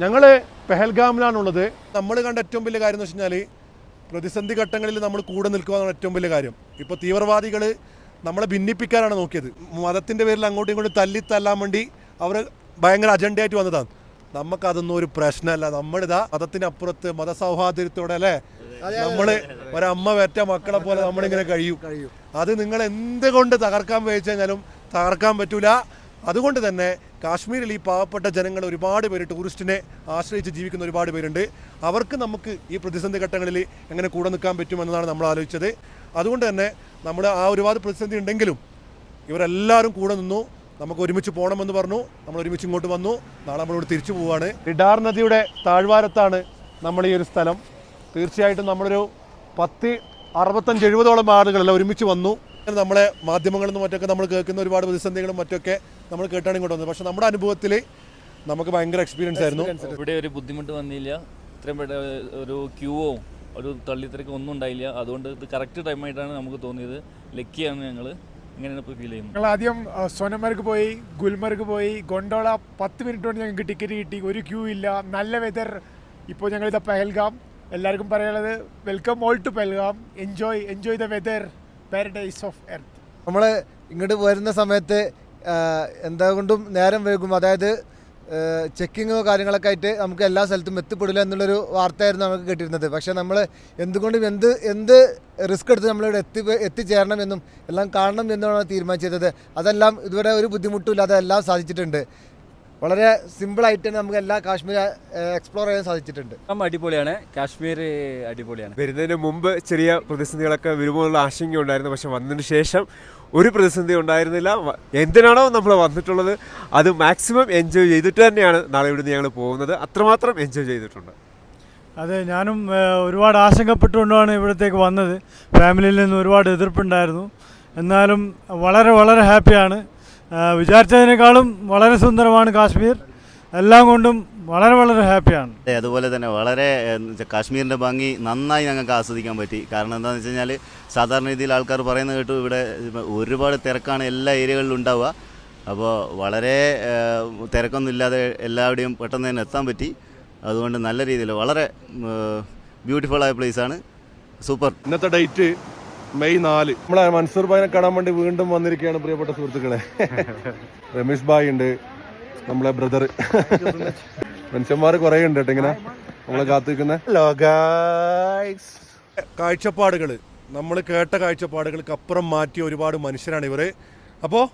ഞങ്ങൾ പെഹൽഗാമിലാണുള്ളത്. നമ്മൾ കണ്ട ഏറ്റവും വലിയ കാര്യം എന്ന് വെച്ച് കഴിഞ്ഞാൽ പ്രതിസന്ധി ഘട്ടങ്ങളിൽ നമ്മൾ കൂടെ നിൽക്കുക എന്നാണ് ഏറ്റവും വലിയ കാര്യം. ഇപ്പോൾ തീവ്രവാദികൾ നമ്മളെ ഭിന്നിപ്പിക്കാനാണ് നോക്കിയത്. മതത്തിൻ്റെ പേരിൽ അങ്ങോട്ടും ഇങ്ങോട്ടും തല്ലാൻ വേണ്ടി അവർ ഭയങ്കര അജണ്ടയായിട്ട് വന്നതാണ്. നമുക്കതൊന്നും ഒരു പ്രശ്നമല്ല. നമ്മളിതാ മതത്തിനപ്പുറത്ത് മതസൗഹാർദ്ദത്തോടെ അല്ലേ നമ്മൾ ഒരമ്മ വെറ്റ മക്കളെ പോലെ നമ്മളിങ്ങനെ കഴിയും. അത് നിങ്ങൾ എന്തുകൊണ്ട് തകർക്കാൻ വെച്ച് കഴിഞ്ഞാലും തകർക്കാൻ പറ്റൂല. അതുകൊണ്ട് തന്നെ കാശ്മീരിൽ ഈ പാവപ്പെട്ട ജനങ്ങൾ ഒരുപാട് പേര് ടൂറിസ്റ്റിനെ ആശ്രയിച്ച് ജീവിക്കുന്ന ഒരുപാട് പേരുണ്ട്. അവർക്ക് നമുക്ക് ഈ പ്രതിസന്ധി ഘട്ടങ്ങളിൽ എങ്ങനെ കൂടെ നിൽക്കാൻ പറ്റുമെന്നതാണ് നമ്മൾ ആലോചിച്ചത്. അതുകൊണ്ട് തന്നെ നമ്മൾ ആ ഒരുപാട് പ്രതിസന്ധി ഉണ്ടെങ്കിലും ഇവരെല്ലാവരും കൂടെ നിന്നു. നമുക്ക് ഒരുമിച്ച് പോകണമെന്ന് പറഞ്ഞു. നമ്മൾ ഒരുമിച്ച് ഇങ്ങോട്ട് വന്നു. നാളെ നമ്മളിവിടെ തിരിച്ചു പോവുകയാണ്. ലിഡാർ നദിയുടെ താഴ്വാരത്താണ് നമ്മൾ ഈ ഒരു സ്ഥലം. തീർച്ചയായിട്ടും നമ്മളൊരു 65-70 ആളുകളെല്ലാം ഒരുമിച്ച് വന്നു. നമ്മളെ മാധ്യമങ്ങളിൽ നിന്നും മറ്റൊക്കെ നമ്മൾ കേൾക്കുന്ന ഒരുപാട് പ്രതിസന്ധികളും മറ്റൊക്കെ നമ്മൾ കേട്ടാണ് ഇങ്ങോട്ട് വന്നത്. പക്ഷേ നമ്മുടെ അനുഭവത്തിൽ നമുക്ക് ഭയങ്കര എക്സ്പീരിയൻസ് ആയിരുന്നു. ഇവിടെ ഒരു ബുദ്ധിമുട്ട് വന്നില്ല. ഇത്രയും ഒരു ക്യൂവോ ഒരു തള്ളിത്തിരക്ക് ഒന്നും ഉണ്ടായില്ല. അതുകൊണ്ട് ഇത് കറക്റ്റ് ടൈമായിട്ടാണ് നമുക്ക് തോന്നിയത്. ലക്കിയാണ് ഞങ്ങൾ. ഇങ്ങനെയാണ് ഇപ്പോൾ ഫീൽ ചെയ്യുന്നത്. ഞങ്ങൾ ആദ്യം സോനമർഗ് പോയി, ഗുൽമർഗ് പോയി, ഗൊണ്ടോള 10 മിനിറ്റ് കൊണ്ട് ഞങ്ങൾക്ക് ടിക്കറ്റ് കിട്ടി. ഒരു ക്യൂ ഇല്ല, നല്ല വെതർ. ഇപ്പോൾ ഞങ്ങളിത് പെഹൽഗാം. എല്ലാവർക്കും പറയാനുള്ളത് welcome all to Pahalgam. Enjoy the weather, paradise of earth. നമ്മൾ ഇങ്ങോട്ട് വരുന്ന സമയത്ത് എന്തുകൊണ്ടും നേരം വൈകും. അതായത് ചെക്കിങ്ങോ കാര്യങ്ങളൊക്കെ ആയിട്ട് നമുക്ക് എല്ലാ സ്ഥലത്തും എത്തിപ്പെടില്ല എന്നുള്ളൊരു വാർത്തയായിരുന്നു നമുക്ക് കിട്ടിയിരുന്നത്. പക്ഷേ നമ്മൾ എന്തുകൊണ്ടും എന്ത് റിസ്ക് എടുത്ത് നമ്മളിവിടെ എത്തിച്ചേരണം എന്നും എല്ലാം കാണണം എന്നാണ് തീരുമാനിച്ചത്. അതെല്ലാം ഇതുവരെ ഒരു ബുദ്ധിമുട്ടുമില്ലാതെ എല്ലാം സാധിച്ചിട്ടുണ്ട്. വളരെ സിമ്പിളായിട്ട് തന്നെ നമുക്ക് എല്ലാ കാശ്മീർ എക്സ്പ്ലോർ ചെയ്യാൻ സാധിച്ചിട്ടുണ്ട്. അടിപൊളിയാണ്. കാശ്മീർ അടിപൊളിയാണ്. വരുന്നതിന് മുമ്പ് ചെറിയ പ്രതിസന്ധികളൊക്കെ വരുമ്പോഴുള്ള ആശങ്ക ഉണ്ടായിരുന്നു. പക്ഷെ വന്നതിന് ശേഷം ഒരു പ്രതിസന്ധി ഉണ്ടായിരുന്നില്ല. എന്തിനാണോ നമ്മൾ വന്നിട്ടുള്ളത് അത് മാക്സിമം എൻജോയ് ചെയ്തിട്ട് തന്നെയാണ് നാളെ ഇവിടുന്ന് ഞങ്ങൾ പോകുന്നത്. അത്രമാത്രം എൻജോയ് ചെയ്തിട്ടുണ്ട്. അതെ, ഞാനും ഒരുപാട് ആശങ്കപ്പെട്ടുകൊണ്ടാണ് ഇവിടത്തേക്ക് വന്നത്. ഫാമിലിയിൽ നിന്ന് ഒരുപാട് എതിർപ്പുണ്ടായിരുന്നു. എന്നാലും വളരെ വളരെ ഹാപ്പിയാണ്. വിചാരിച്ചതിനേക്കാളും വളരെ സുന്ദരമാണ് കാശ്മീർ. എല്ലാം കൊണ്ടും വളരെ വളരെ ഹാപ്പിയാണ്. അതുപോലെ തന്നെ വളരെ കാശ്മീരിൻ്റെ ഭംഗി നന്നായി ഞങ്ങൾക്ക് ആസ്വദിക്കാൻ പറ്റി. കാരണം എന്താണെന്ന് വെച്ച് കഴിഞ്ഞാൽ സാധാരണ രീതിയിൽ ആൾക്കാർ പറയുന്നത് കേട്ടു ഇവിടെ ഒരുപാട് തിരക്കാണ് എല്ലാ ഏരിയകളിലും ഉണ്ടാവുക. അപ്പോൾ വളരെ തിരക്കൊന്നും ഇല്ലാതെ എല്ലാവിടെയും പെട്ടെന്ന് തന്നെ എത്താൻ പറ്റി. അതുകൊണ്ട് നല്ല രീതിയിൽ വളരെ ബ്യൂട്ടിഫുള്ളായ പ്ലേസാണ്. സൂപ്പർ. ഇന്നത്തെ ഡേറ്റ് മെയ് 4. നമ്മളെ മൻസൂർ ഭായിനെ കാണാൻ വേണ്ടി വീണ്ടും വന്നിരിക്കുകയാണ് പ്രിയപ്പെട്ട സുഹൃത്തുക്കളെ. രമേഷ് ഭായ് ഉണ്ട്, നമ്മളെ ബ്രദർ. മനുഷ്യന്മാർ കുറേ ഉണ്ട് കേട്ടോ ഇങ്ങനെ നമ്മളെ കാത്തിരിക്കുന്ന. കാഴ്ചപ്പാടുകൾ നമ്മൾ കേട്ട കാഴ്ചപ്പാടുകൾക്ക് അപ്പുറം മാറ്റിയ ഒരുപാട് മനുഷ്യരാണ് ഇവര്. അപ്പോൾ